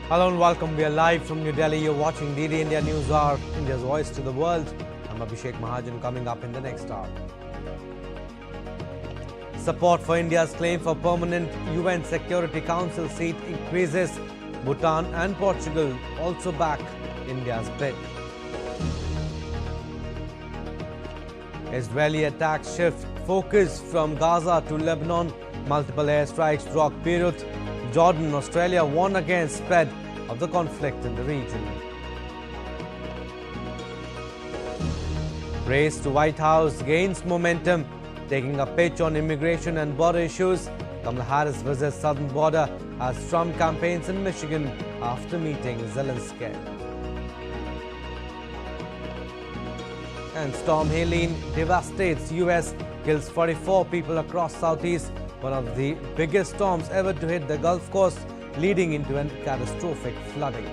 Hello and welcome. We are live from New Delhi. You're watching DD India News Hour, India's voice to the world. I'm Abhishek Mahajan. Coming up in the next hour. Support for India's claim for permanent UN Security Council seat increases. Bhutan and Portugal also back India's bid. Israeli attacks shift focus from Gaza to Lebanon. Multiple airstrikes rock Beirut. Jordan, Australia warn against spread of the conflict in the region. Race to White House gains momentum, taking a pitch on immigration and border issues. Kamala Harris visits southern border as Trump campaigns in Michigan after meeting Zelensky. And Storm Helene devastates US, kills 44 people across Southeast. One of the biggest storms ever to hit the Gulf Coast, leading into a catastrophic flooding.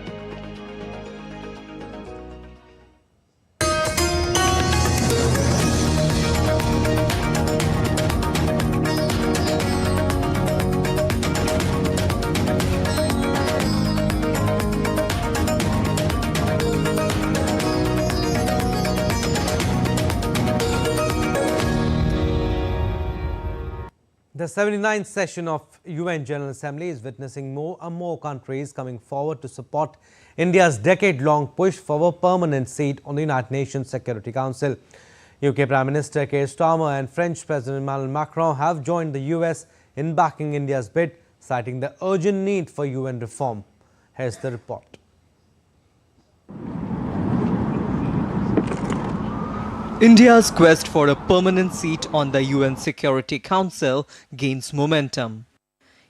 The 79th session of UN General Assembly is witnessing more and more countries coming forward to support India's decade-long push for a permanent seat on the United Nations Security Council. UK Prime Minister Keir Starmer and French President Emmanuel Macron have joined the US in backing India's bid, citing the urgent need for UN reform. Here's the report. India's quest for a permanent seat on the UN Security Council gains momentum.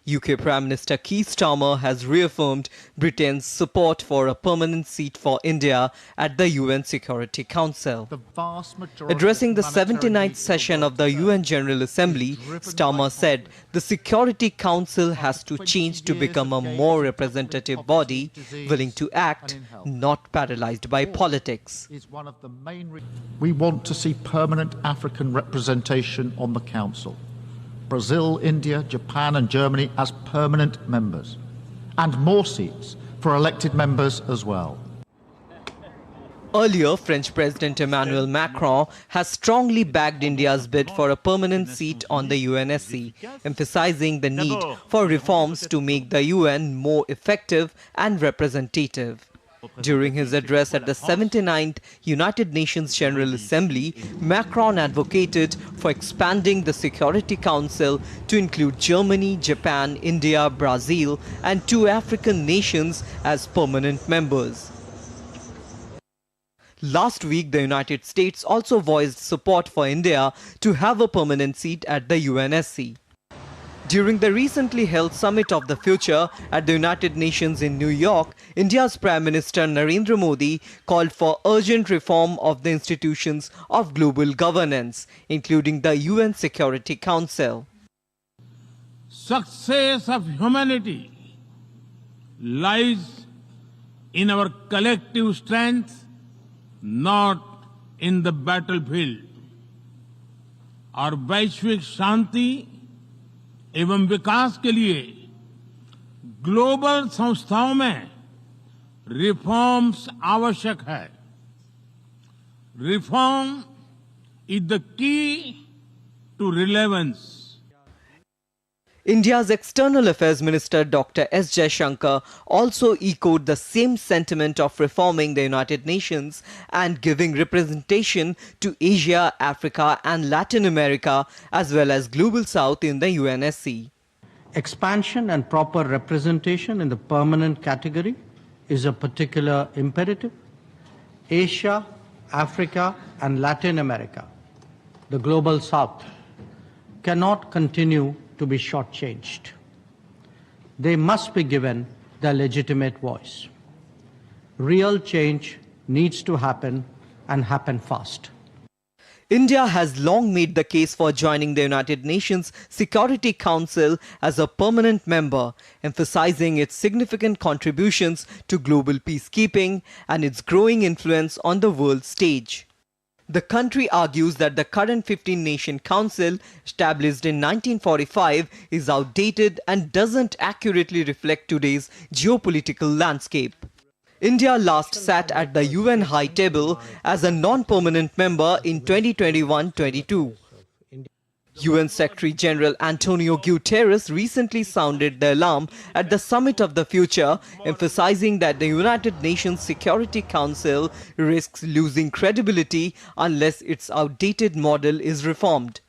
UK Prime Minister Keir Starmer has reaffirmed Britain's support for a permanent seat for India at the UN Security Council. Addressing the 79th session of the UN General Assembly, Starmer said the Security Council has to change to become a more representative body, willing to act, not paralyzed by politics. We want to see permanent African representation on the Council. Brazil, India, Japan and Germany as permanent members, and more seats for elected members as well. Earlier, French President Emmanuel Macron has strongly backed India's bid for a permanent seat on the UNSC, emphasizing the need for reforms to make the UN more effective and representative. During his address at the 79th United Nations General Assembly, Macron advocated for expanding the Security Council to include Germany, Japan, India, Brazil and 2 African nations as permanent members. Last week, the United States also voiced support for India to have a permanent seat at the UNSC. During the recently held Summit of the Future at the United Nations in New York, India's Prime Minister Narendra Modi called for urgent reform of the institutions of global governance, including the UN Security Council. Success of humanity lies in our collective strength, not in the battlefield. Our वैश्विक शांति एवं विकास के लिए global संस्थाओं में reforms आवश्यक है. Reform is the key to relevance. India's External Affairs Minister Dr. S. Jaishankar also echoed the same sentiment of reforming the United Nations and giving representation to Asia, Africa and Latin America as well as Global South in the UNSC. Expansion and proper representation in the permanent category is a particular imperative. Asia, Africa and Latin America, the Global South, cannot continue to be shortchanged. They must be given their legitimate voice. Real change needs to happen and happen fast. India has long made the case for joining the United Nations Security Council as a permanent member, emphasizing its significant contributions to global peacekeeping and its growing influence on the world stage. The country argues that the current 15-nation council, established in 1945, is outdated and doesn't accurately reflect today's geopolitical landscape. India last sat at the UN high table as a non-permanent member in 2021-22. UN Secretary General Antonio Guterres recently sounded the alarm at the Summit of the Future, emphasizing that the United Nations Security Council risks losing credibility unless its outdated model is reformed.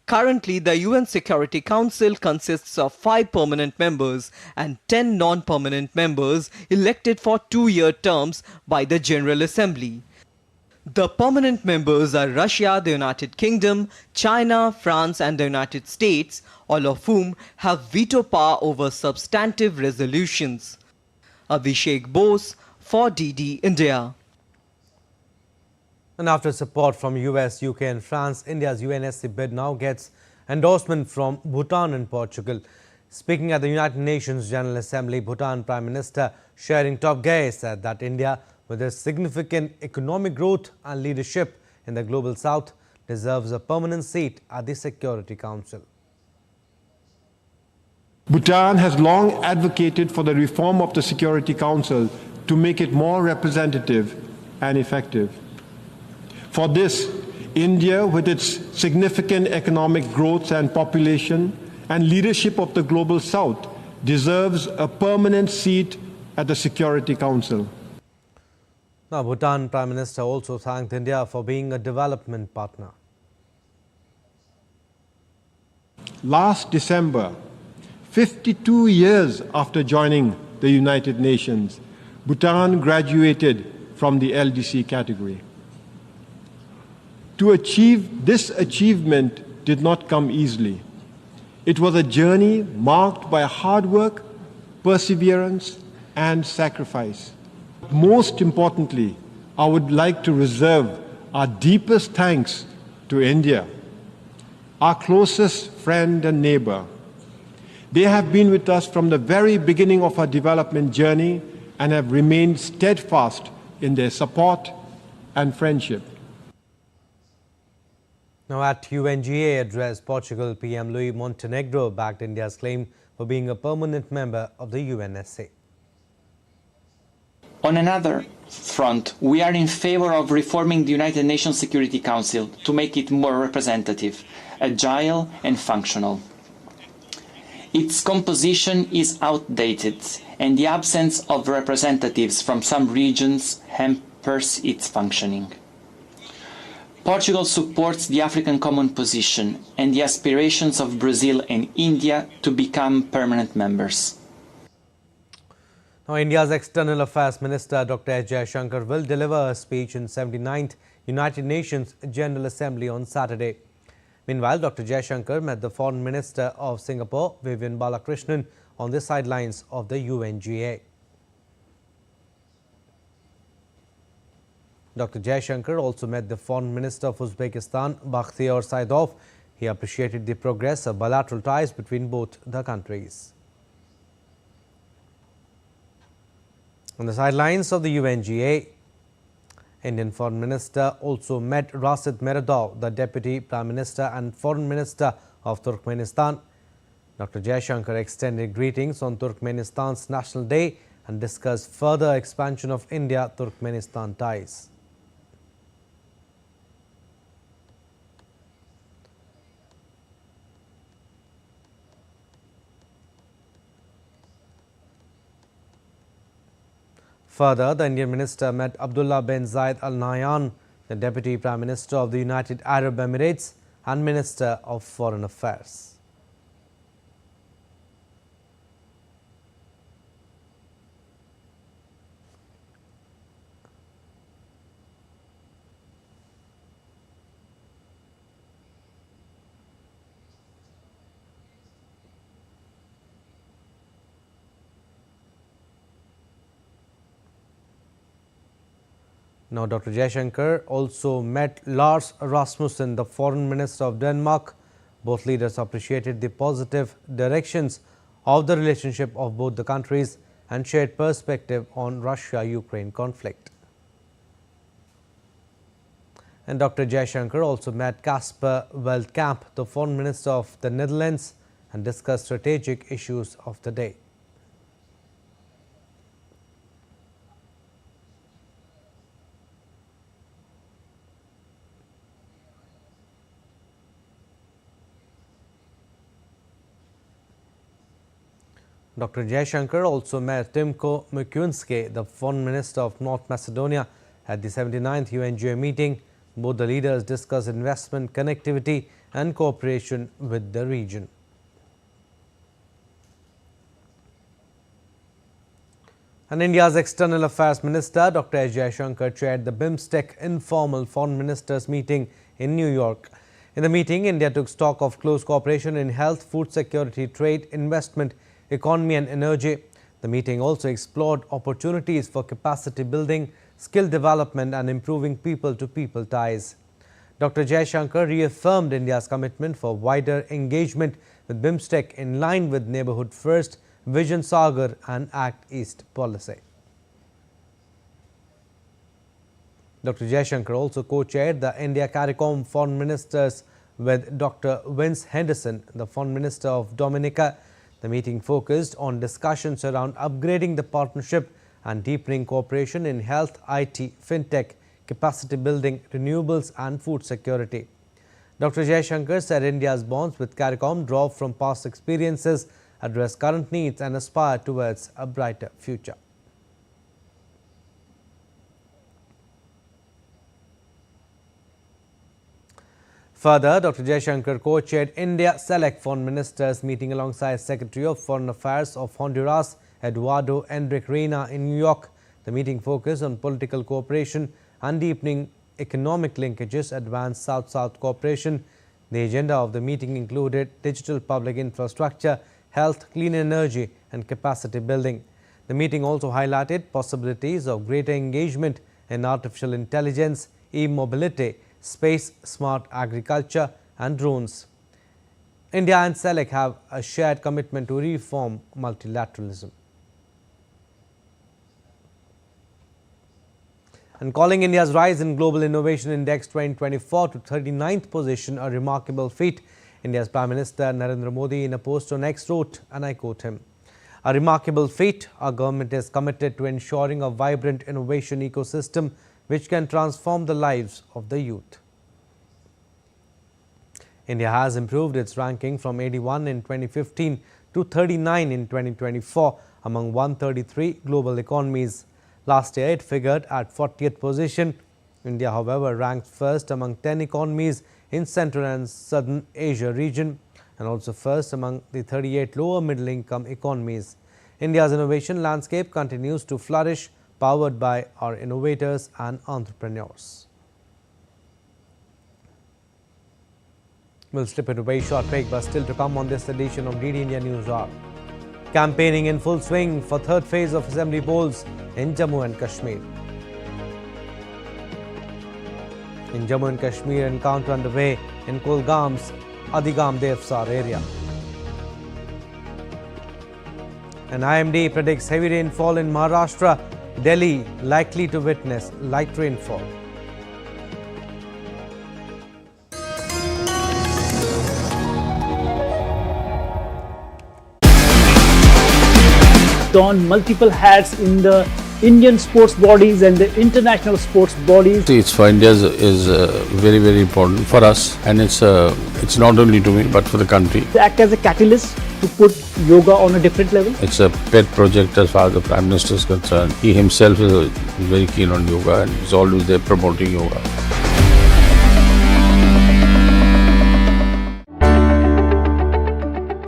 Currently, the UN Security Council consists of 5 permanent members and 10 non-permanent members elected for 2-year terms by the General Assembly. The permanent members are Russia, the United Kingdom, China, France and the United States, all of whom have veto power over substantive resolutions. Abhishek Bose for DD India. And after support from US, UK and France, India's UNSC bid now gets endorsement from Bhutan and Portugal. Speaking at the United Nations General Assembly, Bhutan Prime Minister Shering Tobgay said that India, with its significant economic growth and leadership in the global south, deserves a permanent seat at the Security Council. Bhutan has long advocated for the reform of the Security Council to make it more representative and effective. For this, India, with its significant economic growth and population and leadership of the global south, deserves a permanent seat at the Security Council. Now, Bhutan Prime Minister also thanked India for being a development partner. Last December, 52 years after joining the United Nations, Bhutan graduated from the LDC category. To achieve this achievement did not come easily. It was a journey marked by hard work, perseverance, and sacrifice. Most importantly, I would like to reserve our deepest thanks to India, our closest friend and neighbor. They have been with us from the very beginning of our development journey and have remained steadfast in their support and friendship. Now, at UNGA address, Portugal PM Luís Montenegro backed India's claim for being a permanent member of the UNSC. On another front, we are in favor of reforming the United Nations Security Council to make it more representative, agile and functional. Its composition is outdated, and the absence of representatives from some regions hampers its functioning. Portugal supports the African Common Position and the aspirations of Brazil and India to become permanent members. Now, India's External Affairs Minister Dr. Jaishankar will deliver a speech in 79th United Nations General Assembly on Saturday. Meanwhile, Dr. Jaishankar met the Foreign Minister of Singapore, Vivian Balakrishnan, on the sidelines of the UNGA. Dr. Jaishankar also met the Foreign Minister of Uzbekistan, Bakhtiyor Saidov. He appreciated the progress of bilateral ties between both the countries. On the sidelines of the UNGA, Indian Foreign Minister also met Rasid Meredov, the Deputy Prime Minister and Foreign Minister of Turkmenistan. Dr. Jaishankar extended greetings on Turkmenistan's National Day and discussed further expansion of India-Turkmenistan ties. Further, the Indian minister met Abdullah bin Zayed Al Nahyan, the Deputy Prime Minister of the United Arab Emirates and Minister of Foreign Affairs. Now, Dr. Jaishankar also met Lars Rasmussen, the Foreign Minister of Denmark. Both leaders appreciated the positive directions of the relationship of both the countries and shared perspective on Russia-Ukraine conflict. And Dr. Jaishankar also met Casper Veldkamp, the Foreign Minister of the Netherlands, and discussed strategic issues of the day. Dr. Jaishankar also met Timko Mikuinske, the Foreign Minister of North Macedonia, at the 79th UNGA meeting. Both the leaders discussed investment, connectivity and cooperation with the region. And India's External Affairs Minister Dr. S. Jaishankar chaired the BIMSTEC informal foreign ministers meeting in New York. In the meeting, India took stock of close cooperation in health, food security, trade, investment, economy and energy. The meeting also explored opportunities for capacity building, skill development and improving people-to-people ties. Dr. Jaishankar reaffirmed India's commitment for wider engagement with BIMSTEC in line with Neighbourhood First, Vision Sagar and Act East policy. Dr. Jaishankar also co-chaired the India CARICOM Foreign Ministers with Dr. Vince Henderson, the Foreign Minister of Dominica. The meeting focused on discussions around upgrading the partnership and deepening cooperation in health, IT, fintech, capacity building, renewables and food security. Dr. Jaishankar said India's bonds with CARICOM draw from past experiences, address current needs and aspire towards a brighter future. Further, Dr. Jaishankar co-chaired India Select Foreign Ministers meeting alongside Secretary of Foreign Affairs of Honduras, Eduardo Enrique Reina in New York. The meeting focused on political cooperation and deepening economic linkages, advanced South-South cooperation. The agenda of the meeting included digital public infrastructure, health, clean energy and capacity building. The meeting also highlighted possibilities of greater engagement in artificial intelligence, e-mobility, space, smart agriculture and drones. India and SELEC have a shared commitment to reform multilateralism. And calling India's rise in Global Innovation Index 2024 to 39th position a remarkable feat, India's Prime Minister Narendra Modi in a post on X wrote, and I quote him, "A remarkable feat. Our government is committed to ensuring a vibrant innovation ecosystem which can transform the lives of the youth." India has improved its ranking from 81 in 2015 to 39 in 2024 among 133 global economies. Last year, it figured at 40th position. India, however, ranked first among 10 economies in Central and Southern Asia region and also first among the 38 lower middle income economies. India's innovation landscape continues to flourish, powered by our innovators and entrepreneurs. We'll slip into a very short break, but still to come on this edition of DD India News Hour. Campaigning in full swing for third phase of assembly polls in Jammu and Kashmir. In Jammu and Kashmir, encounter underway in Kulgam's Adigam Devsar area. And IMD predicts heavy rainfall in Maharashtra. Delhi likely to witness light rainfall. On multiple hats in the Indian sports bodies and the international sports bodies. It's for India is very, very important for us, and it's not only to me but for the country. They act as a catalyst to put yoga on a different level. It's a pet project as far as the Prime Minister is concerned. He himself is very keen on yoga and he's always there promoting yoga.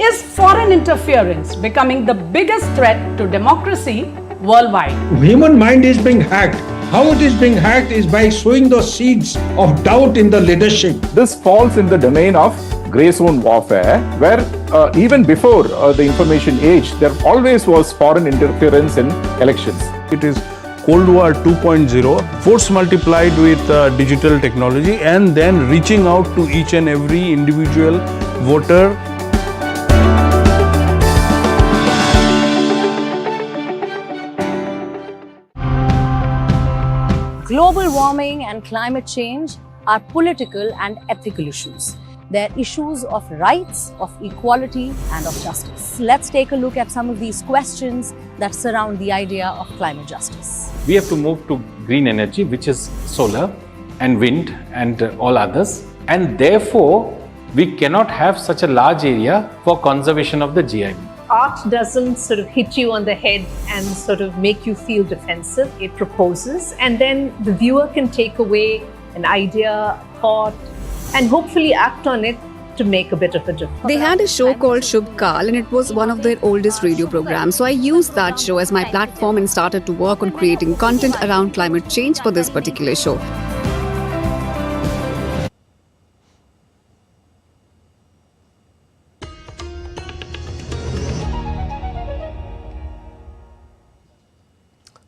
Is foreign interference becoming the biggest threat to democracy worldwide? Human mind is being hacked. How it is being hacked is by sowing those seeds of doubt in the leadership. This falls in the domain of grey zone warfare, where even before the information age, there always was foreign interference in elections. It is Cold War 2.0, force multiplied with digital technology and then reaching out to each and every individual voter. Global warming and climate change are political and ethical issues. They're issues of rights, of equality, and of justice. Let's take a look at some of these questions that surround the idea of climate justice. We have to move to green energy, which is solar and wind and all others. And therefore, we cannot have such a large area for conservation of the GIB. Art doesn't sort of hit you on the head and sort of make you feel defensive. It proposes, and then the viewer can take away an idea, a thought, and hopefully act on it to make a bit of a difference. They had a show called Shubh Kal, and it was one of their oldest radio programs. So I used that show as my platform and started to work on creating content around climate change for this particular show.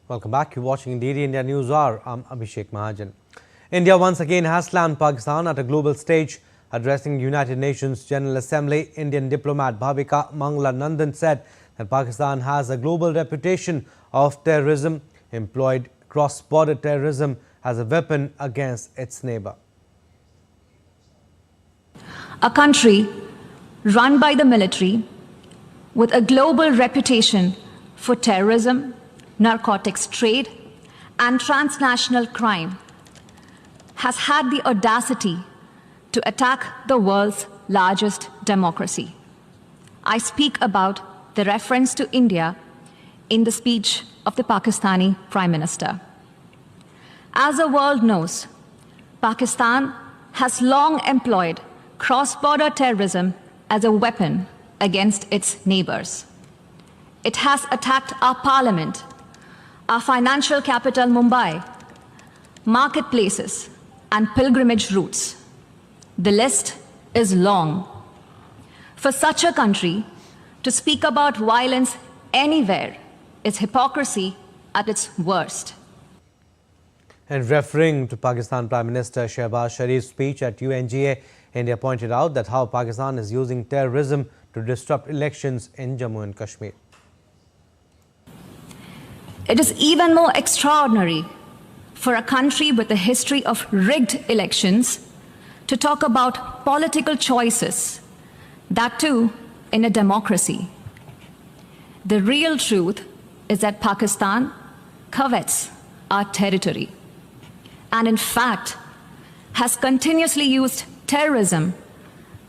Welcome back. You're watching DD India News Hour. I'm Abhishek Mahajan. India once again has slammed Pakistan at a global stage. Addressing United Nations General Assembly, Indian diplomat Bhavika Mangla Nandan said that Pakistan has a global reputation of terrorism, employed cross-border terrorism as a weapon against its neighbor. A country run by the military with a global reputation for terrorism, narcotics trade, and transnational crime has had the audacity to attack the world's largest democracy. I speak about the reference to India in the speech of the Pakistani Prime Minister. As the world knows, Pakistan has long employed cross-border terrorism as a weapon against its neighbors. It has attacked our parliament, our financial capital Mumbai, marketplaces, and pilgrimage routes. The list is long. For such a country to speak about violence anywhere is hypocrisy at its worst. And referring to Pakistan Prime Minister Shehbaz Sharif's speech at UNGA, India pointed out that how Pakistan is using terrorism to disrupt elections in Jammu and Kashmir. It is even more extraordinary for a country with a history of rigged elections to talk about political choices, that too in a democracy. The real truth is that Pakistan covets our territory and in fact has continuously used terrorism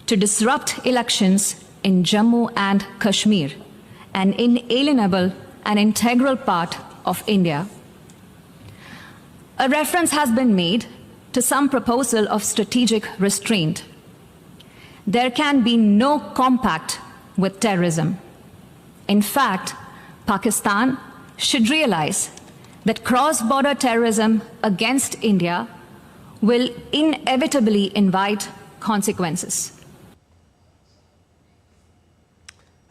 to disrupt elections in Jammu and Kashmir, an inalienable and integral part of India. A reference has been made to some proposal of strategic restraint. There can be no compact with terrorism. In fact, Pakistan should realize that cross-border terrorism against India will inevitably invite consequences.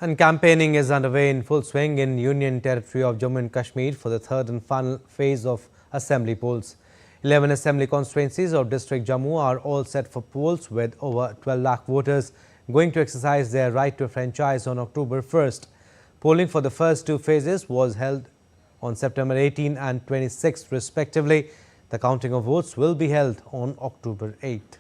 And campaigning is underway in full swing in Union Territory of Jammu and Kashmir for the third and final phase of assembly polls. 11 assembly constituencies of District Jammu are all set for polls, with over 12 lakh voters going to exercise their right to franchise on October 1st. Polling for the first two phases was held on September 18 and 26 respectively. The counting of votes will be held on October 8.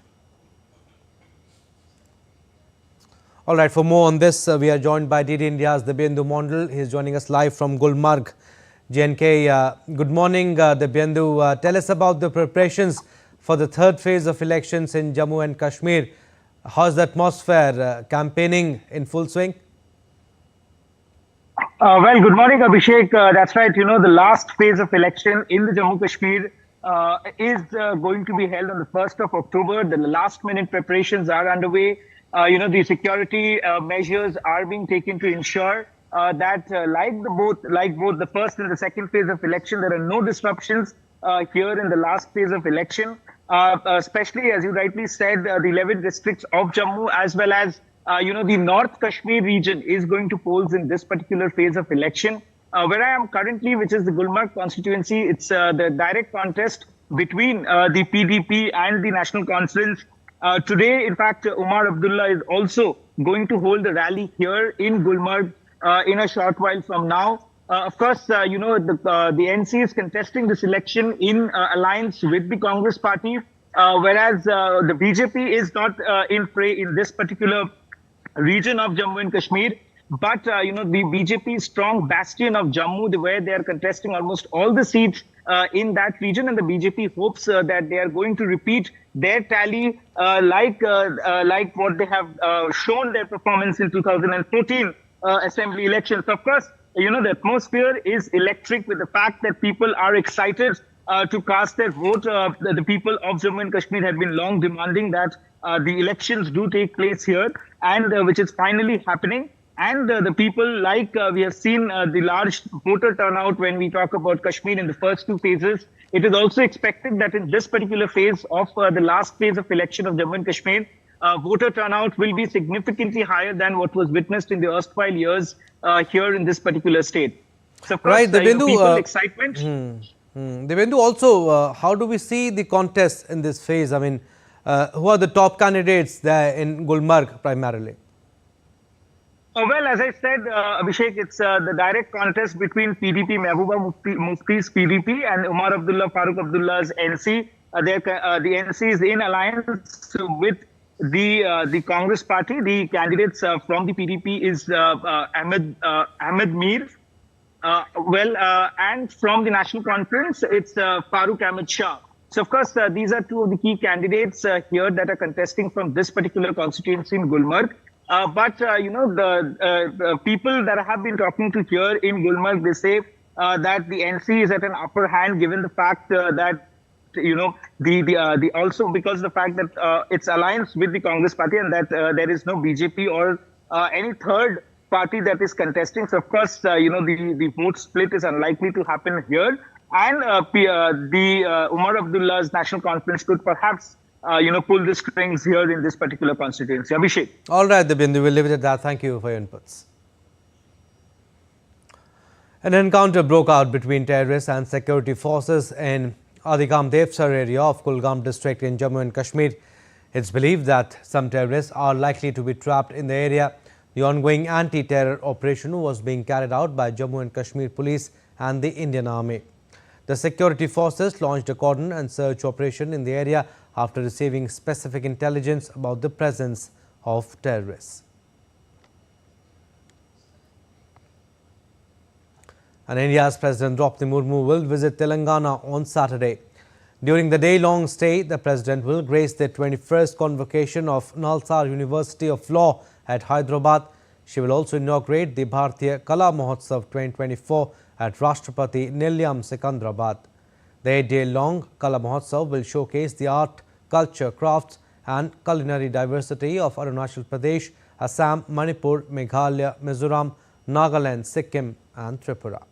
All right, for more on this, we are joined by DD India's Debyendu Mondal. He is joining us live from Gulmarg, JNK. Good morning, Debyendu. Tell us about the preparations for the third phase of elections in Jammu and Kashmir. How's the atmosphere? Campaigning in full swing? Well, good morning, Abhishek. That's right. You know, the last phase of election in the Jammu Kashmir is going to be held on the 1st of October. The last minute preparations are underway. The security measures are being taken to ensure that like both the first and the second phase of election, there are no disruptions here in the last phase of election, especially, as you rightly said, the 11 districts of Jammu as well as, the North Kashmir region is going to polls in this particular phase of election. Where I am currently, which is the Gulmarg constituency, it's the direct contest between the PDP and the National Conference. Today, in fact, Umar Abdullah is also going to hold a rally here in Gulmarg in a short while from now. Of course, the NC is contesting this election in alliance with the Congress party. whereas the BJP is not in fray in this particular region of Jammu and Kashmir. But, the BJP strong bastion of Jammu, where they are contesting almost all the seats in that region. And the BJP hopes that they are going to repeat their tally like what they have shown their performance in 2014 assembly elections. Of course, the atmosphere is electric with the fact that people are excited to cast their vote. The people of Jammu and Kashmir have been long demanding that the elections do take place here, and which is finally happening. And the people, we have seen the large voter turnout when we talk about Kashmir in the first two phases. It is also expected that in this particular phase of the last phase of election of Jammu and Kashmir, voter turnout will be significantly higher than what was witnessed in the erstwhile years here in this particular state. So, of course, right, people excitement. Devendu, also, how do we see the contest in this phase? I mean, who are the top candidates there in Gulmarg primarily? Well, as I said, Abhishek, it's the direct contest between PDP, Mehbooba Mufti's PDP, and Umar Abdullah Farooq Abdullah's NC. The NC is in alliance with the Congress party. The candidates from the PDP is Ahmed Mir. And from the National Conference, it's Farooq Ahmed Shah. So, of course, these are two of the key candidates here that are contesting from this particular constituency in Gulmarg. But the people that I have been talking to here in Gulmarg, they say that the NC is at an upper hand, given the fact that also because of the fact that it's alliance with the Congress party and that there is no BJP or any third party that is contesting. So, of course, the vote split is unlikely to happen here, and Umar Abdullah's National Conference could perhaps pull the strings here in this particular constituency. Abhishek. All right, Devendu, we'll leave it at that. Thank you for your inputs. An encounter broke out between terrorists and security forces in Adhikam Devsar area of Kulgam district in Jammu and Kashmir. It's believed that some terrorists are likely to be trapped in the area. The ongoing anti-terror operation was being carried out by Jammu and Kashmir Police and the Indian Army. The security forces launched a cordon and search operation in the area after receiving specific intelligence about the presence of terrorists. And India's President Draupadi Murmu will visit Telangana on Saturday. During the day-long stay, the President will grace the 21st convocation of Nalsar University of Law at Hyderabad. She will also inaugurate the Bharatiya Kala Mahotsav 2024 at Rashtrapati Nilayam, Secunderabad. The 8-day-long Kala Mahotsav will showcase the art, culture, crafts and culinary diversity of Arunachal Pradesh, Assam, Manipur, Meghalaya, Mizoram, Nagaland, Sikkim and Tripura.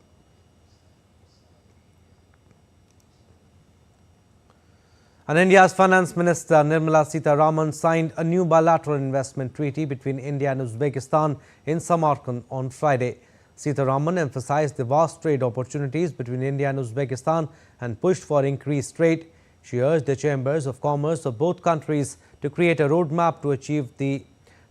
And India's Finance Minister Nirmala Sitharaman signed a new bilateral investment treaty between India and Uzbekistan in Samarkand on Friday. Sitharaman emphasized the vast trade opportunities between India and Uzbekistan and pushed for increased trade. She urged the chambers of commerce of both countries to create a roadmap to achieve the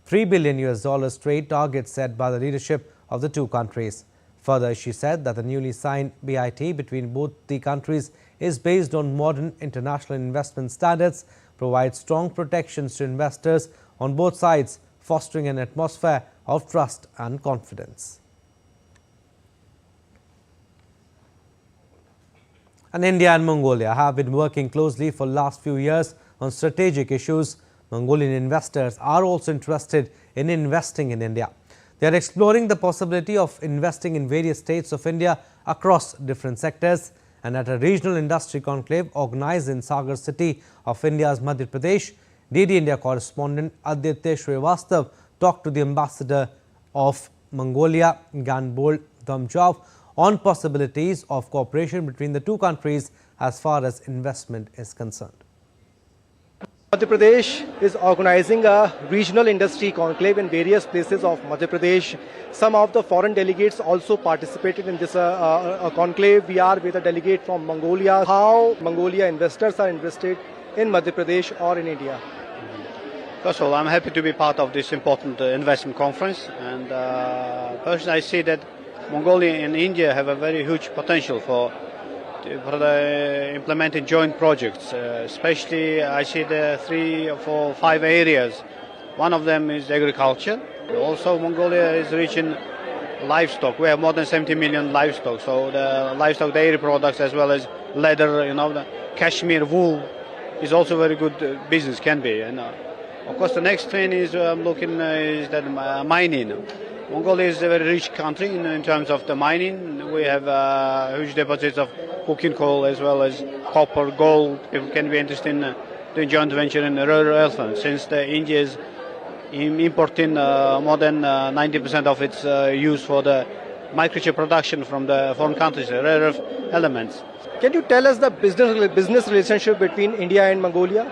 $3 billion trade target set by the leadership of the two countries. Further, she said that the newly signed BIT between both the countries is based on modern international investment standards, provides strong protections to investors on both sides, fostering an atmosphere of trust and confidence. And India and Mongolia have been working closely for the last few years on strategic issues. Mongolian investors are also interested in investing in India. They are exploring the possibility of investing in various states of India across different sectors. And at a regional industry conclave organized in Sagar city of India's Madhya Pradesh, DD India correspondent Aditya Srivastav talked to the ambassador of Mongolia, Ganbol Damjov, on possibilities of cooperation between the two countries as far as investment is concerned. Madhya Pradesh is organizing a regional industry conclave in various places of Madhya Pradesh. Some of the foreign delegates also participated in this conclave. We are with a delegate from Mongolia. How Mongolia investors are interested in Madhya Pradesh or in India? First of all, I'm happy to be part of this important investment conference. And personally, I see that Mongolia and India have a very huge potential for for the implementing joint projects. Especially, I see the 3 or 5 areas. One of them is agriculture. Also, Mongolia is rich in livestock. We have more than 70 million livestock. So the livestock dairy products as well as leather, the cashmere wool is also very good business, can be. And of course, the next thing is I'm looking is that mining. Mongolia is a very rich country in terms of the mining. We have huge deposits of coking coal as well as copper, gold. People can be interested in doing joint venture in rare earth, since India is importing more than 90% of its use for the microchip production from the foreign countries, rare earth elements. Can you tell us the business relationship between India and Mongolia?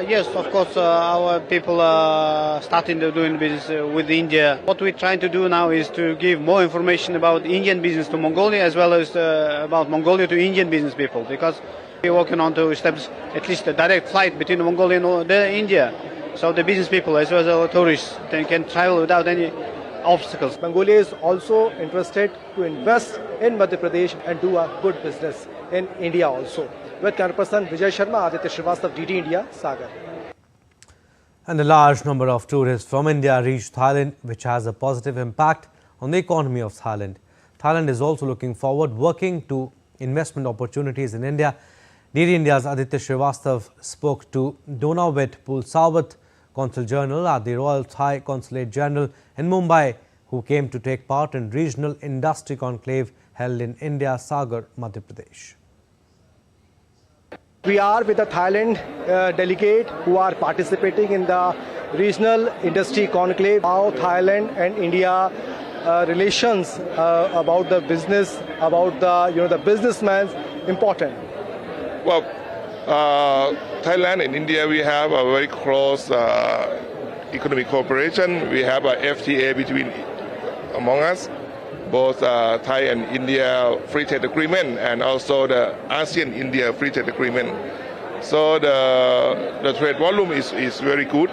Yes, of course, our people are starting to doing business with India. What we're trying to do now is to give more information about Indian business to Mongolia as well as about Mongolia to Indian business people, because we're working on to establish at least a direct flight between Mongolia and India. So the business people as well as our tourists they can travel without any obstacles. Mongolia is also interested to invest in Madhya Pradesh and do a good business in India also. With camera person Vijay Sharma, Aditya Srivastav, DD India, Sagar. And a large number of tourists from India reached Thailand, which has a positive impact on the economy of Thailand. Thailand is also looking forward working to investment opportunities in India. DD India's Aditya Srivastav spoke to Donawit Pulsawat, Consul General at the Royal Thai Consulate General in Mumbai, who came to take part in regional industry conclave held in India, Sagar, Madhya Pradesh. We are with the Thailand delegate who are participating in the regional industry conclave. How Thailand and India relations about the business, about the businessmen important. Well, Thailand and India, we have a very close economic cooperation. We have a FTA between among us, both Thai and India free trade agreement and also the ASEAN-India free trade agreement. So the trade volume is very good.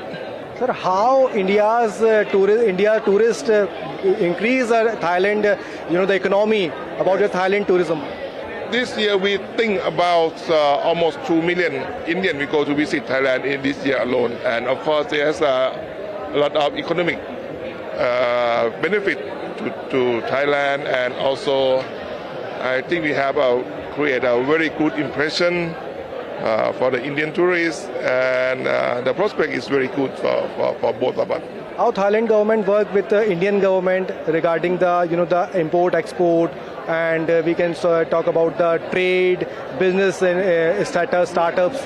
Sir, how India's tourist increase Thailand, the economy about the Thailand tourism? This year we think about almost 2 million Indians will go to visit Thailand in this year alone. And of course there's a lot of economic benefit to Thailand, and also I think we have create a very good impression for the Indian tourists, and the prospect is very good for both of us. How Thailand government work with the Indian government regarding the import export, and we can talk about the trade, business and startups.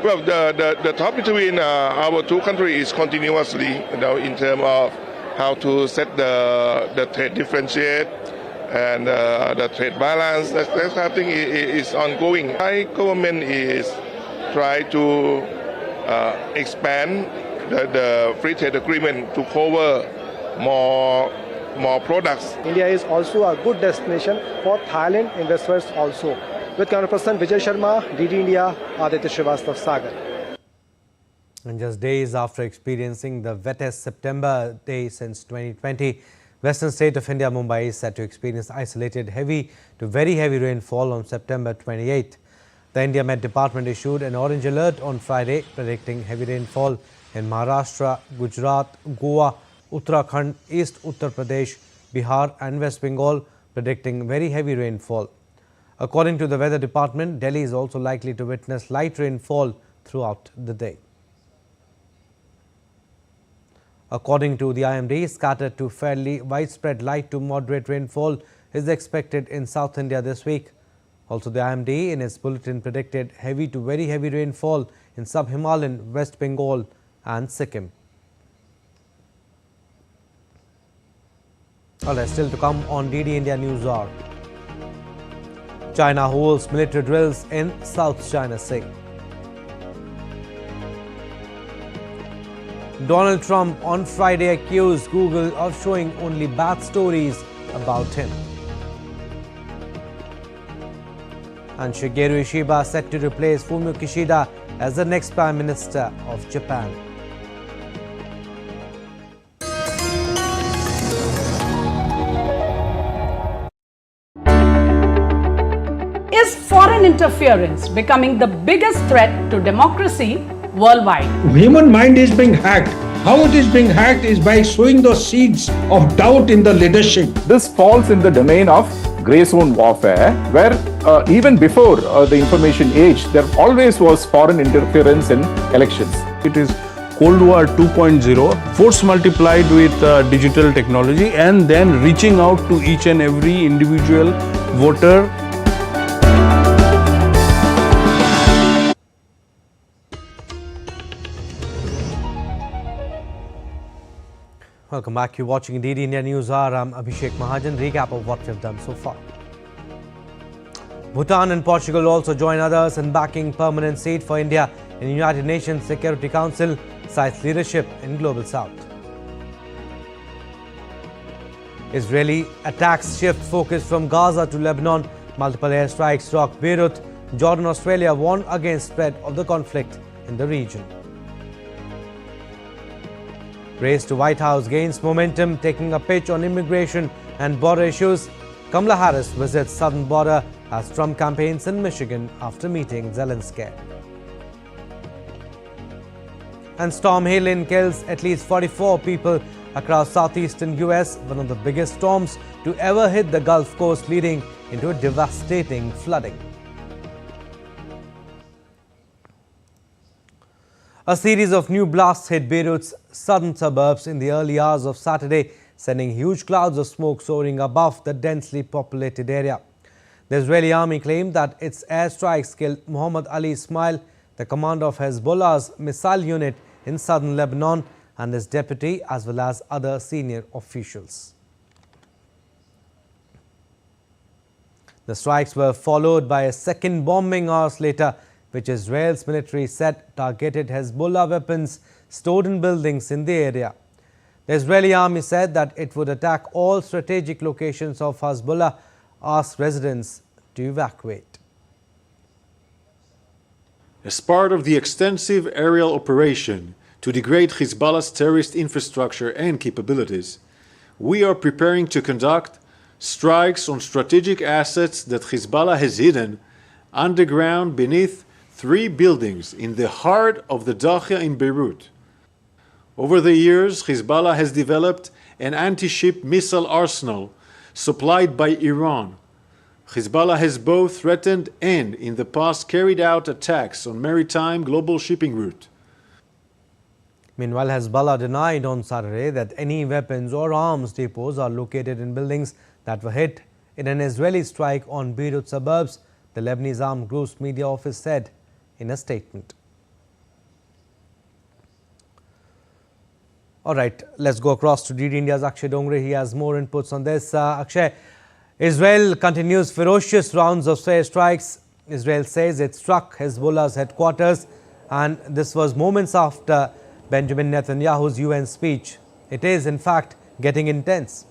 Well, the talk between our two countries is continuously, in terms of how to set the trade differentiate and the trade balance. That kind of thing is ongoing. Thai government is trying to expand the free trade agreement to cover more products. India is also a good destination for Thailand investors also. With camera person Vijay Sharma, DD India, Aditya Srivastav, Sagar. And just days after experiencing the wettest September day since 2020, western state of India, Mumbai, is set to experience isolated heavy to very heavy rainfall on September 28th. The India Met Department issued an orange alert on Friday, predicting heavy rainfall in Maharashtra, Gujarat, Goa, Uttarakhand, East Uttar Pradesh, Bihar and West Bengal, predicting very heavy rainfall. According to the Weather Department, Delhi is also likely to witness light rainfall throughout the day. According to the IMD, scattered to fairly widespread light to moderate rainfall is expected in South India this week. Also, the IMD in its bulletin predicted heavy to very heavy rainfall in sub-Himalayan West Bengal and Sikkim. Alright, still to come on DD India News Hour. China holds military drills in South China Sea. Donald Trump on Friday accused Google of showing only bad stories about him. And Shigeru Ishiba set to replace Fumio Kishida as the next Prime Minister of Japan. Human interference becoming the biggest threat to democracy worldwide. Human mind is being hacked. How it is being hacked is by sowing those seeds of doubt in the leadership. This falls in the domain of grey zone warfare, where even before the information age, there always was foreign interference in elections. It is Cold War 2.0, force multiplied with digital technology and then reaching out to each and every individual voter. Welcome back. You're watching DD India News Hour. I'm Abhishek Mahajan. Recap of what we've done so far. Bhutan and Portugal also join others in backing permanent seat for India in the United Nations Security Council, cites leadership in Global South. Israeli attacks shift focus from Gaza to Lebanon. Multiple airstrikes rock Beirut. Jordan, Australia warn against spread of the conflict in the region. Race to White House gains momentum, taking a pitch on immigration and border issues. Kamala Harris visits southern border as Trump campaigns in Michigan after meeting Zelensky. And Storm Helene kills at least 44 people across southeastern US, one of the biggest storms to ever hit the Gulf Coast, leading into a devastating flooding. A series of new blasts hit Beirut's southern suburbs in the early hours of Saturday, sending huge clouds of smoke soaring above the densely populated area. The Israeli army claimed that its airstrikes killed Mohammed Ali Ismail, the commander of Hezbollah's missile unit in southern Lebanon, and his deputy, as well as other senior officials. The strikes were followed by a second bombing hours later, which Israel's military said targeted Hezbollah weapons stored in buildings in the area. The Israeli army said that it would attack all strategic locations of Hezbollah, asked residents to evacuate. As part of the extensive aerial operation to degrade Hezbollah's terrorist infrastructure and capabilities, we are preparing to conduct strikes on strategic assets that Hezbollah has hidden underground beneath 3 buildings in the heart of the Dahya in Beirut. Over the years, Hezbollah has developed an anti-ship missile arsenal supplied by Iran. Hezbollah has both threatened and, in the past, carried out attacks on maritime global shipping route. Meanwhile, Hezbollah denied on Saturday that any weapons or arms depots are located in buildings that were hit in an Israeli strike on Beirut suburbs, the Lebanese armed group's media office said in a statement. All right, let's go across to DD India's Akshay Dongre. He has more inputs on this. Akshay, Israel continues ferocious rounds of airstrikes. Israel says it struck Hezbollah's headquarters, and this was moments after Benjamin Netanyahu's UN speech. It is, in fact, getting intense.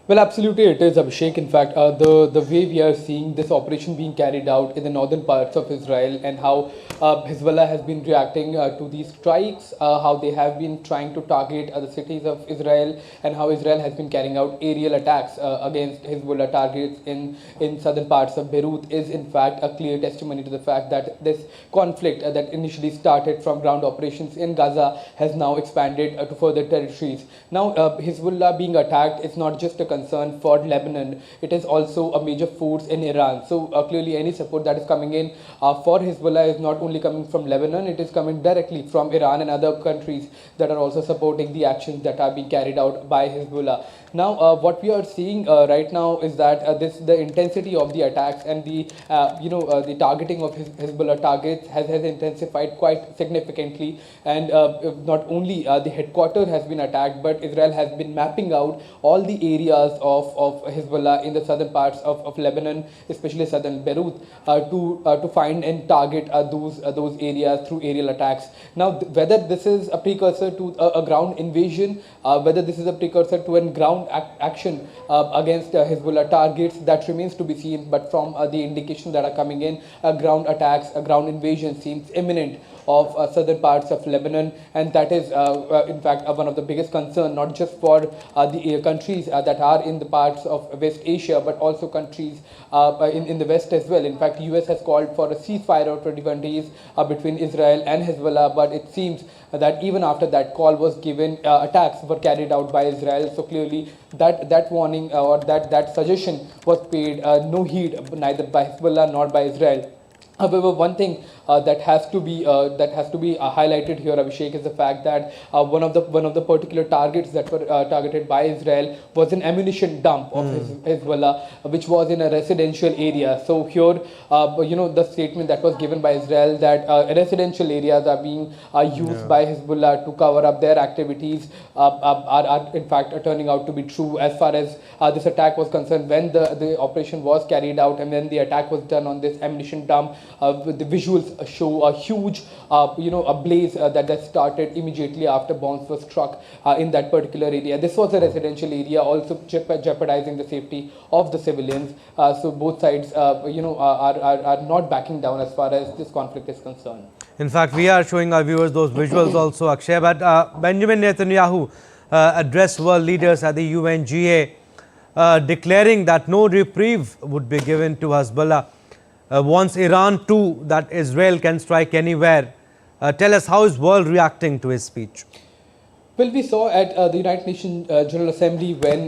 Well, absolutely it is, Abhishek. In fact, the way we are seeing this operation being carried out in the northern parts of Israel, and how Hezbollah has been reacting to these strikes, how they have been trying to target the cities of Israel, and how Israel has been carrying out aerial attacks against Hezbollah targets in southern parts of Beirut, is in fact a clear testimony to the fact that this conflict that initially started from ground operations in Gaza has now expanded to further territories. Now, Hezbollah being attacked is not just a concern for Lebanon, it is also a major force in Iran. So clearly any support that is coming in for Hezbollah is not only coming from Lebanon, it is coming directly from Iran and other countries that are also supporting the actions that are being carried out by Hezbollah. Now, what we are seeing right now is that the intensity of the attacks and the the targeting of Hezbollah targets has intensified quite significantly. And not only the headquarters has been attacked, but Israel has been mapping out all the areas of Hezbollah in the southern parts of Lebanon, especially southern Beirut, to find and target those areas through aerial attacks. Now, whether this is a precursor to a ground invasion, whether this is a precursor to a ground action against Hezbollah targets, that remains to be seen. But from the indications that are coming in, ground attacks, a ground invasion seems imminent southern parts of Lebanon, and that is in fact one of the biggest concern, not just for the countries that are in the parts of West Asia, but also countries in the West as well. In fact, US has called for a ceasefire of 21 days between Israel and Hezbollah, but it seems that even after that call was given, attacks were carried out by Israel. So clearly that warning or that suggestion was paid no heed, neither by Hezbollah nor by Israel. However, one thing that has to be highlighted here, Abhishek, is the fact that one of the particular targets that were targeted by Israel was an ammunition dump of Hezbollah, which was in a residential area. So here, the statement that was given by Israel that residential areas are being used by Hezbollah to cover up their activities are in fact turning out to be true as far as this attack was concerned. When the operation was carried out and when the attack was done on this ammunition dump, the visuals show a huge, a blaze that started immediately after bombs were struck in that particular area. This was a residential area, also jeopardizing the safety of the civilians. So both sides, are not backing down as far as this conflict is concerned. In fact, we are showing our viewers those visuals also, Akshay. But Benjamin Netanyahu addressed world leaders at the UNGA, declaring that no reprieve would be given to Hezbollah. Wants Iran too, that Israel can strike anywhere. Tell us, how is world reacting to his speech? Well, we saw at the United Nations General Assembly when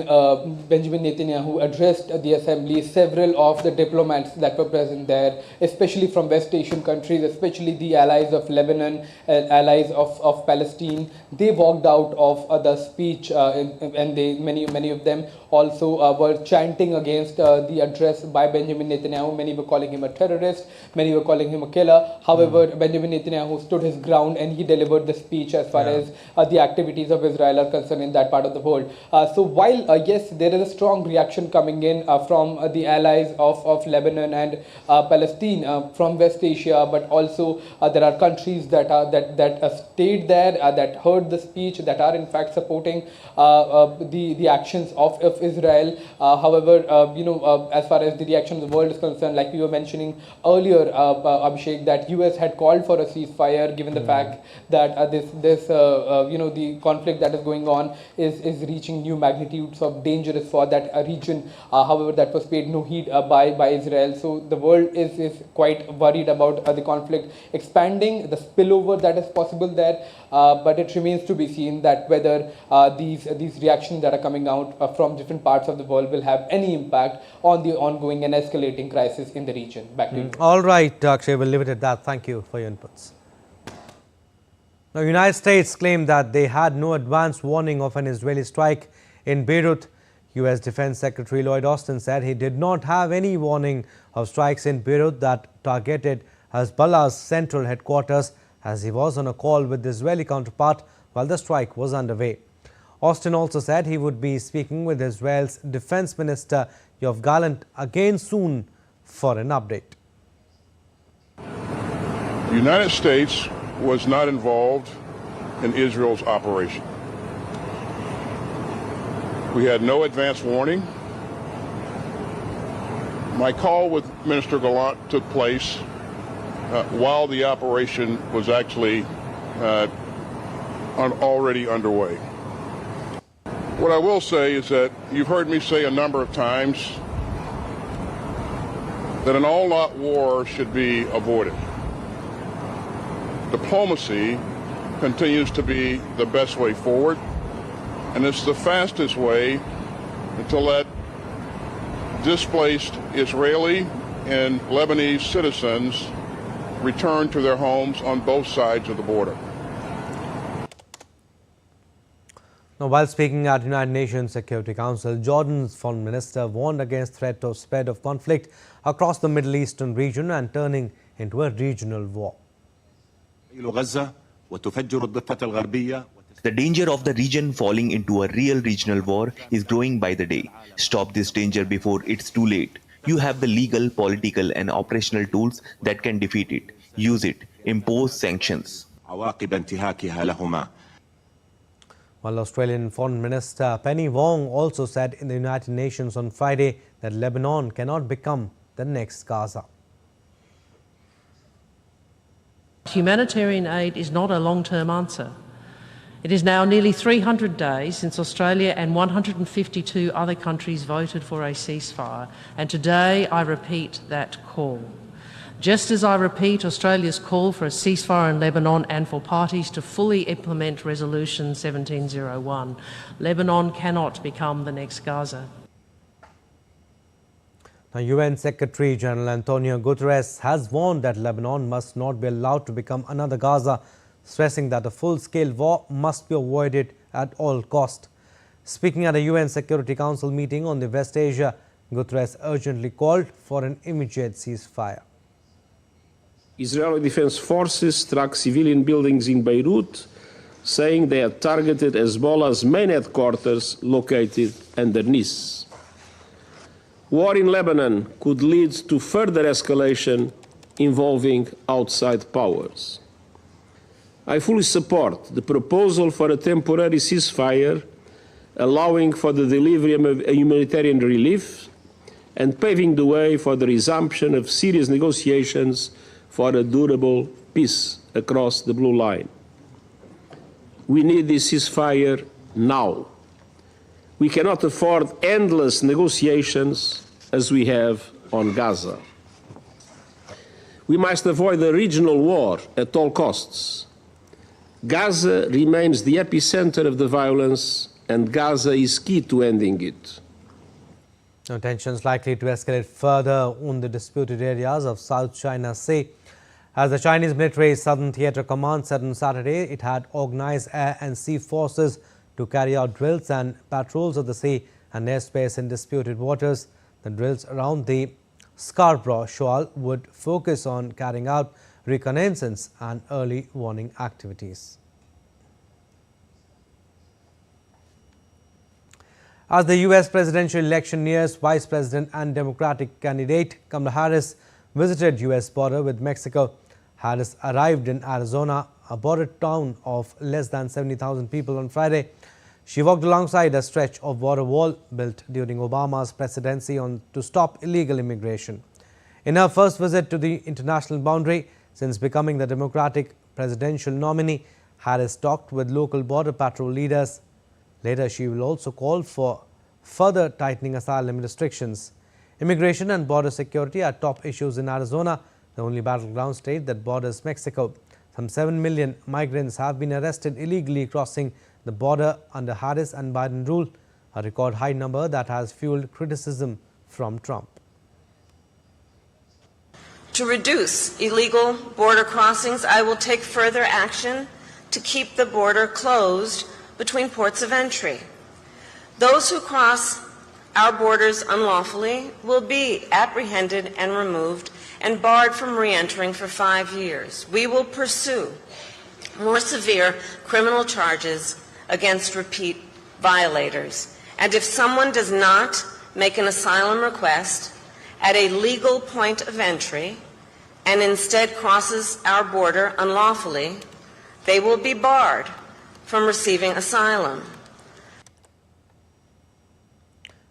Benjamin Netanyahu addressed the assembly, several of the diplomats that were present there, especially from West Asian countries, especially the allies of Lebanon, allies of Palestine, they walked out of the speech and many of them also were chanting against the address by Benjamin Netanyahu. Many were calling him a terrorist, many were calling him a killer. However, Benjamin Netanyahu stood his ground and he delivered the speech as far as the activities of Israel are concerned in that part of the world. So while yes, there is a strong reaction coming in from the allies of Lebanon and Palestine from West Asia, but also there are countries that stayed there, that heard the speech, that are in fact supporting the actions of Israel. However, as far as the reaction of the world is concerned, like we were mentioning earlier, Abhishek, that US had called for a ceasefire, given the fact that the conflict that is going on is reaching new magnitudes of dangerous for that region. However, that was paid no heed by Israel. So the world is quite worried about the conflict expanding, the spillover that is possible there. But it remains to be seen that whether these reactions that are coming out from different parts of the world will have any impact on the ongoing and escalating crisis in the region. Back to you. All right, Akshay, we'll leave it at that. Thank you for your inputs. Now, United States claimed that they had no advance warning of an Israeli strike in Beirut. U.S. Defense Secretary Lloyd Austin said he did not have any warning of strikes in Beirut that targeted Hezbollah's central headquarters, as he was on a call with the Israeli counterpart while the strike was underway. Austin also said he would be speaking with Israel's Defense Minister Yoav Gallant again soon for an update. The United States was not involved in Israel's operation. We had no advance warning. My call with Minister Gallant took place while the operation was actually already underway. What I will say is that you've heard me say a number of times that an all-out war should be avoided. Diplomacy continues to be the best way forward, and it's the fastest way to let displaced Israeli and Lebanese citizens return to their homes on both sides of the border. Now, while speaking at United Nations Security Council, Jordan's foreign minister warned against threat of spread of conflict across the Middle Eastern region and turning into a regional war. The danger of the region falling into a real regional war is growing by the day. Stop this danger before it's too late. You have the legal, political and operational tools that can defeat it. Use it. Impose sanctions. While Australian Foreign Minister Penny Wong also said in the United Nations on Friday that Lebanon cannot become the next Gaza. Humanitarian aid is not a long-term answer. It is now nearly 300 days since Australia and 152 other countries voted for a ceasefire, and today I repeat that call. Just as I repeat Australia's call for a ceasefire in Lebanon and for parties to fully implement Resolution 1701, Lebanon cannot become the next Gaza. Now, UN Secretary General Antonio Guterres has warned that Lebanon must not be allowed to become another Gaza, stressing that a full-scale war must be avoided at all cost. Speaking at a UN Security Council meeting on the West Asia, Guterres urgently called for an immediate ceasefire. Israeli Defense Forces struck civilian buildings in Beirut, saying they had targeted Hezbollah's main headquarters located under Nice. War in Lebanon could lead to further escalation involving outside powers. I fully support the proposal for a temporary ceasefire, allowing for the delivery of humanitarian relief and paving the way for the resumption of serious negotiations for a durable peace across the blue line. We need this ceasefire now. We cannot afford endless negotiations as we have on Gaza. We must avoid a regional war at all costs. Gaza remains the epicenter of the violence, and Gaza is key to ending it. Now, tensions likely to escalate further on the disputed areas of South China Sea. As the Chinese military's Southern Theatre Command said on Saturday, it had organized air and sea forces to carry out drills and patrols of the sea and airspace in disputed waters. The drills around the Scarborough Shoal would focus on carrying out reconnaissance and early warning activities. As the U.S. presidential election nears, Vice President and Democratic candidate Kamala Harris visited U.S. border with Mexico. Harris arrived in Arizona, a border town of less than 70,000 people on Friday. She walked alongside a stretch of border wall built during Obama's presidency to stop illegal immigration. In her first visit to the international boundary since becoming the Democratic presidential nominee, Harris talked with local border patrol leaders. Later, she will also call for further tightening asylum restrictions. Immigration and border security are top issues in Arizona, the only battleground state that borders Mexico. Some 7 million migrants have been arrested illegally crossing the border under Harris and Biden rule, a record high number that has fueled criticism from Trump. To reduce illegal border crossings, I will take further action to keep the border closed between ports of entry. Those who cross our borders unlawfully will be apprehended and removed and barred from re-entering for 5 years. We will pursue more severe criminal charges against repeat violators. And if someone does not make an asylum request at a legal point of entry and instead crosses our border unlawfully, they will be barred from receiving asylum.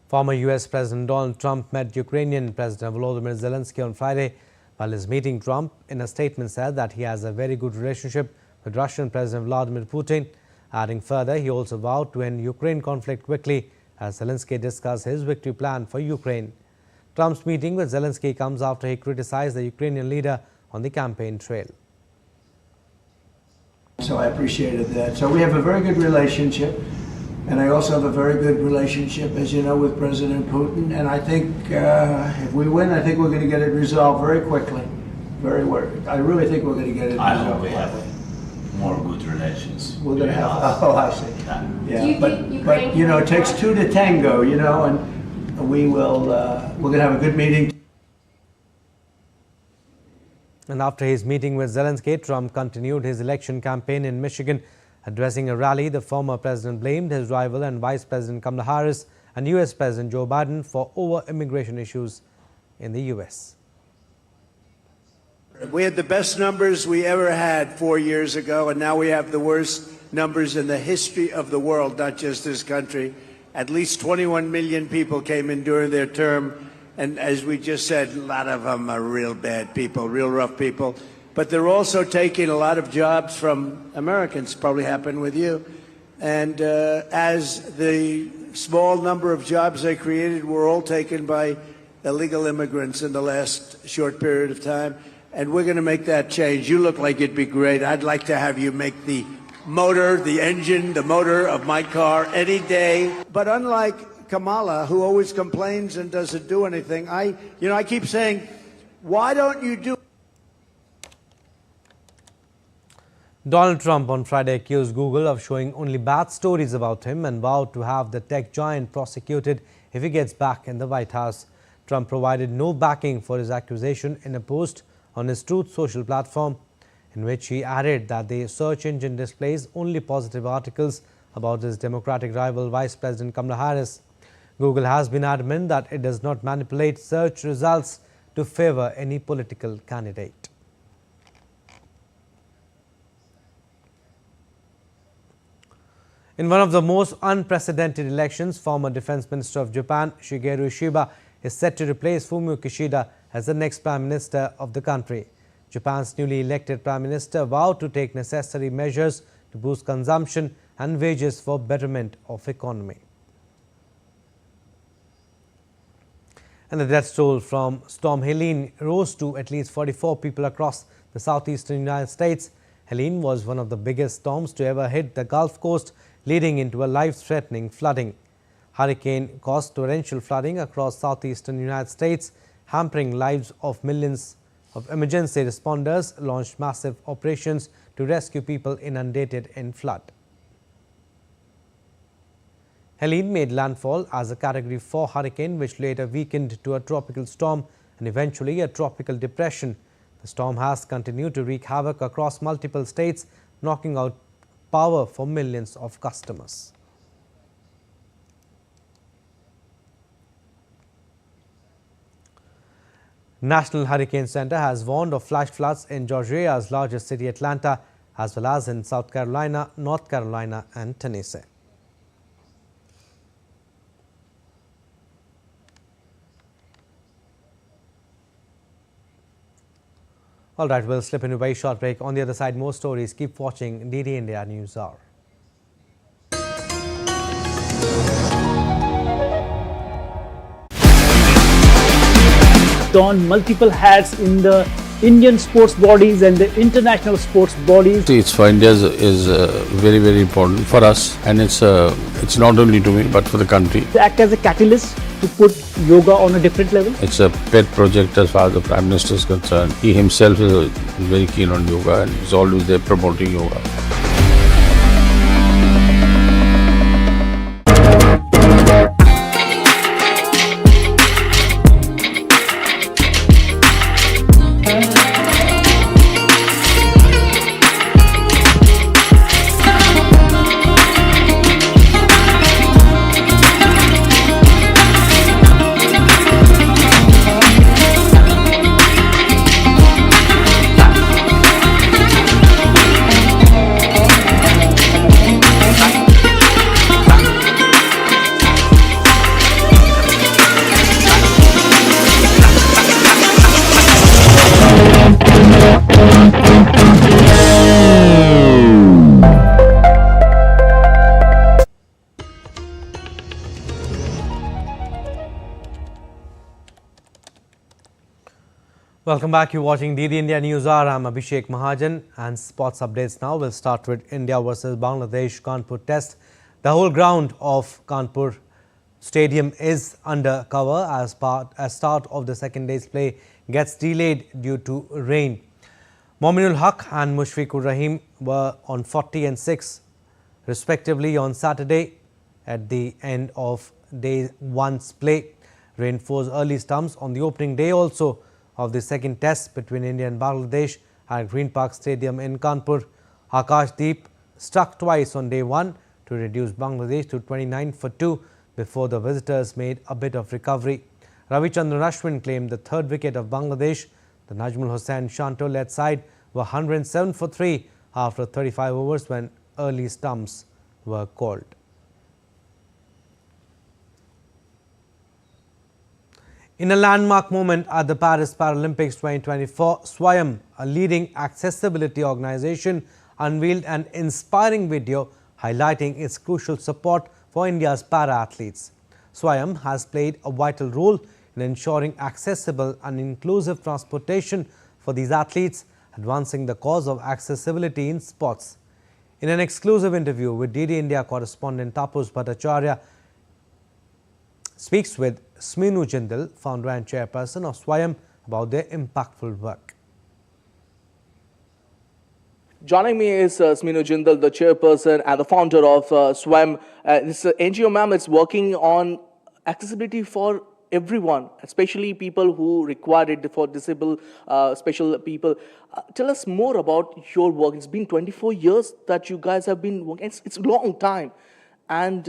Former U.S. President Donald Trump met Ukrainian President Volodymyr Zelensky on Friday. While his meeting, Trump, in a statement, said that he has a very good relationship with Russian President Vladimir Putin. Adding further, he also vowed to end Ukraine conflict quickly as Zelensky discussed his victory plan for Ukraine. Trump's meeting with Zelensky comes after he criticized the Ukrainian leader on the campaign trail. So I appreciated that. So we have a very good relationship. And I also have a very good relationship, as you know, with President Putin. And I think if we win, I think we're going to get it resolved very quickly. I really think we're going to get it resolved. I hope we have more good relations. We're going to have, oh, I see. Yeah, but you know, it takes two to tango, you know, and we're going to have a good meeting. And after his meeting with Zelensky, Trump continued his election campaign in Michigan. Addressing a rally, the former president blamed his rival and Vice President Kamala Harris and U.S. President Joe Biden for over-immigration issues in the U.S. We had the best numbers we ever had 4 years ago, and now we have the worst numbers in the history of the world, not just this country. At least 21 million people came in during their term, and as we just said, a lot of them are real bad people, real rough people. but they're also taking a lot of jobs from Americans, probably happened with you. And as the small number of jobs they created were all taken by illegal immigrants in the last short period of time, and we're going to make that change. You look like it'd be great. I'd like to have you make the motor, the engine, the motor of my car any day. But unlike Kamala, who always complains and doesn't do anything, I keep saying, why don't you do? Donald Trump on Friday accused Google of showing only bad stories about him and vowed to have the tech giant prosecuted if he gets back in the White House. Trump provided no backing for his accusation in a post on his Truth Social platform, in which he added that the search engine displays only positive articles about his Democratic rival Vice President Kamala Harris. Google has been adamant that it does not manipulate search results to favor any political candidate. In one of the most unprecedented elections, former Defense Minister of Japan, Shigeru Ishiba, is set to replace Fumio Kishida as the next Prime Minister of the country. Japan's newly elected Prime Minister vowed to take necessary measures to boost consumption and wages for betterment of economy. And the death toll from Storm Helene rose to at least 44 people across the southeastern United States. Helene was one of the biggest storms to ever hit the Gulf Coast, leading into a life-threatening flooding. Hurricane caused torrential flooding across southeastern United States, hampering lives of millions of emergency responders launched massive operations to rescue people inundated in flood. Helene made landfall as a Category 4 hurricane, which later weakened to a tropical storm and eventually a tropical depression. The storm has continued to wreak havoc across multiple states, knocking out power for millions of customers. National Hurricane Center has warned of flash floods in Georgia's largest city, Atlanta, as well as in South Carolina, North Carolina and Tennessee. All right, we'll slip into a very short break. On the other side, more stories. Keep watching DD India News Hour. On multiple hats in the Indian sports bodies and the international sports bodies. It's for India is very, very important for us, and it's not only to me but for the country. To act as a catalyst to put yoga on a different level. It's a pet project as far as the Prime Minister is concerned. He himself is very keen on yoga and is always there promoting yoga. Welcome back. You're watching DD India News Hour. I'm Abhishek Mahajan, and sports updates now. We'll start with India versus Bangladesh Kanpur test. The whole ground of Kanpur Stadium is under cover as start of the second day's play gets delayed due to rain. Mominul Haq and Mushfiqur Rahim were on 40 and 6 respectively on Saturday at the end of day one's play. Rain forced early stumps on the opening day also of the second test between India and Bangladesh at Green Park Stadium in Kanpur. Akash Deep struck twice on day one to reduce Bangladesh to 29 for 2 before the visitors made a bit of recovery. Ravichandran Ashwin claimed the third wicket of Bangladesh. The Najmul Hossain Shanto-led side were 107 for 3 after 35 overs when early stumps were called. In a landmark moment at the Paris Paralympics 2024, Swayam, a leading accessibility organization, unveiled an inspiring video highlighting its crucial support for India's para-athletes. Swayam has played a vital role in ensuring accessible and inclusive transportation for these athletes, advancing the cause of accessibility in sports. In an exclusive interview with DD India correspondent Tapush Bhattacharya, speaks with Sminu Jindal, founder and chairperson of Swayam, about their impactful work. Joining me is Sminu Jindal, the chairperson and the founder of Swayam. This NGO, ma'am, is working on accessibility for everyone, especially people who require it, for disabled, special people. Tell us more about your work. It's been 24 years that you guys have been working. It's a long time. And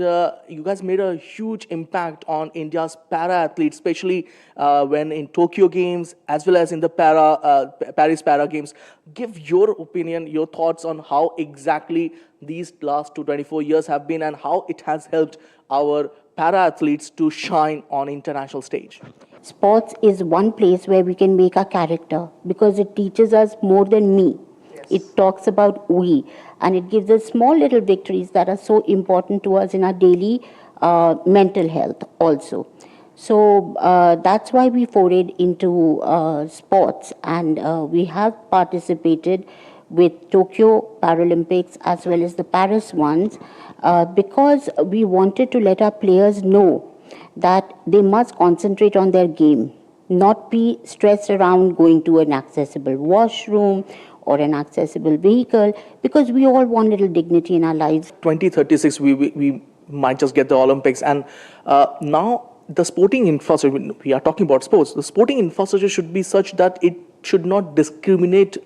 you guys made a huge impact on India's para-athletes, especially when in Tokyo Games as well as in the Paris Para Games. Give your opinion, your thoughts on how exactly these last 24 years have been and how it has helped our para-athletes to shine on international stage. Sports is one place where we can make our character because it teaches us more than me. It talks about we, and it gives us small little victories that are so important to us in our daily mental health also. So that's why we forayed into sports, and we have participated with Tokyo Paralympics as well as the Paris ones because we wanted to let our players know that they must concentrate on their game, not be stressed around going to an accessible washroom or an accessible vehicle, because we all want little dignity in our lives. 2036, we might just get the Olympics. And now the sporting infrastructure, we are talking about sports, the sporting infrastructure should be such that it should not discriminate,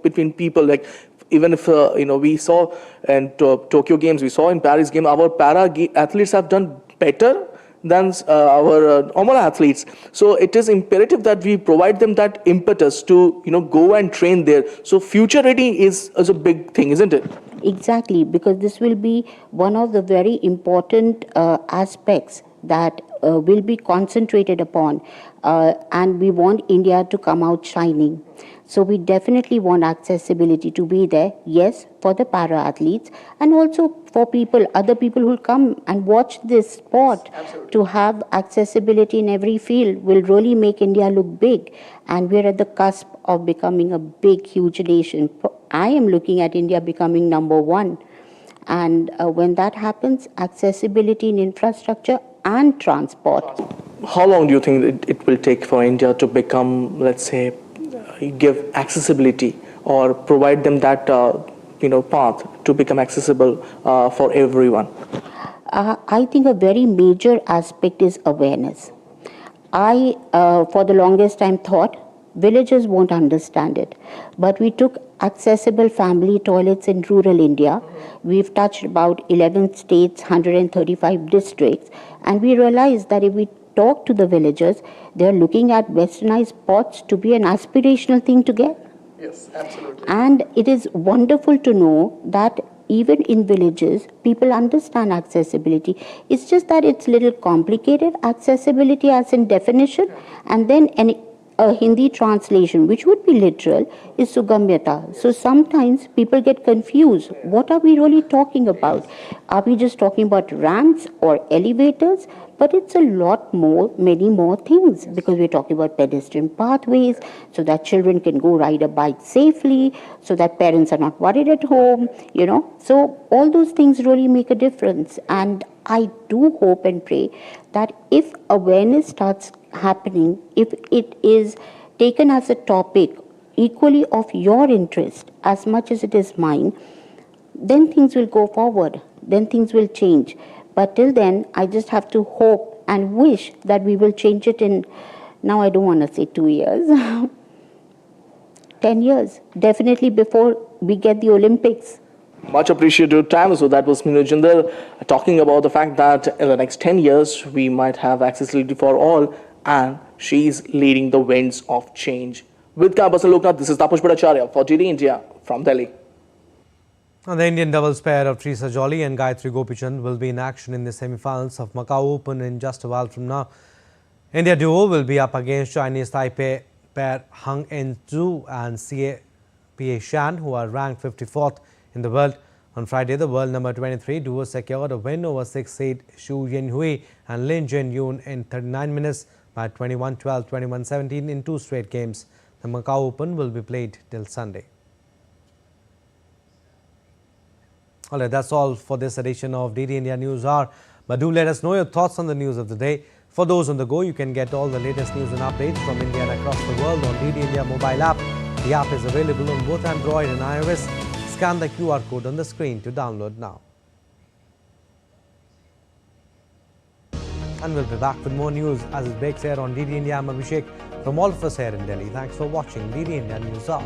between people. Like, even if, we saw in Tokyo Games, we saw in Paris Games, our para-athletes have done better than our normal athletes. So it is imperative that we provide them that impetus to go and train there. So future ready is a big thing, isn't it? Exactly, because this will be one of the very important aspects that will be concentrated upon, and we want India to come out shining. So we definitely want accessibility to be there, yes, for the para-athletes and also for people, other people who come and watch this sport. Absolutely. To have accessibility in every field will really make India look big, and we're at the cusp of becoming a big, huge nation. I am looking at India becoming #1, and when that happens, accessibility in infrastructure and transport. How long do you think it will take for India to become, let's say, give accessibility or provide them that path to become accessible for everyone? I think a very major aspect is awareness. I, for the longest time, thought villagers won't understand it, but we took accessible family toilets in rural India. We've touched about 11 states, 135 districts, and we realized that if we talk to the villagers, they're looking at westernized pots to be an aspirational thing to get. Yes, absolutely. And it is wonderful to know that even in villages, people understand accessibility. It's just that it's a little complicated, accessibility as in definition, and then a Hindi translation, which would be literal, is Sugamyata. So sometimes people get confused. What are we really talking about? Are we just talking about ramps or elevators? But it's a lot more, many more things, because we're talking about pedestrian pathways so that children can go ride a bike safely, so that parents are not worried at home, So all those things really make a difference. And I do hope and pray that if awareness starts happening, if it is taken as a topic equally of your interest as much as it is mine, then things will go forward, then things will change. But till then, I just have to hope and wish that we will change it in, now I don't want to say 2 years, 10 years, definitely before we get the Olympics. Much appreciated time. So that was Sminu Jindal talking about the fact that in the next 10 years, we might have accessibility for all, and she's leading the winds of change. With Campus and Loknath, this is Tapush Bhattacharya for DD India from Delhi. And the Indian doubles pair of Trisa Jolly and Gayatri Gopichand will be in action in the semi-finals of Macau Open in just a while from now. India duo will be up against Chinese Taipei pair Hang En-zhu and Pia Shan, who are ranked 54th in the world. On Friday, the world number 23 duo secured a win over 6th seed Xu Yinhui and Lin Jianyun in 39 minutes by 21-12, 21-17 in 2 straight games. The Macau Open will be played till Sunday. All right, that's all for this edition of DD India News Hour. But do let us know your thoughts on the news of the day. For those on the go, you can get all the latest news and updates from India and across the world on DD India mobile app. The app is available on both Android and iOS. Scan the QR code on the screen to download now. And we'll be back with more news as it breaks here on DD India. I'm Abhishek from all of us here in Delhi. Thanks for watching DD India News Hour.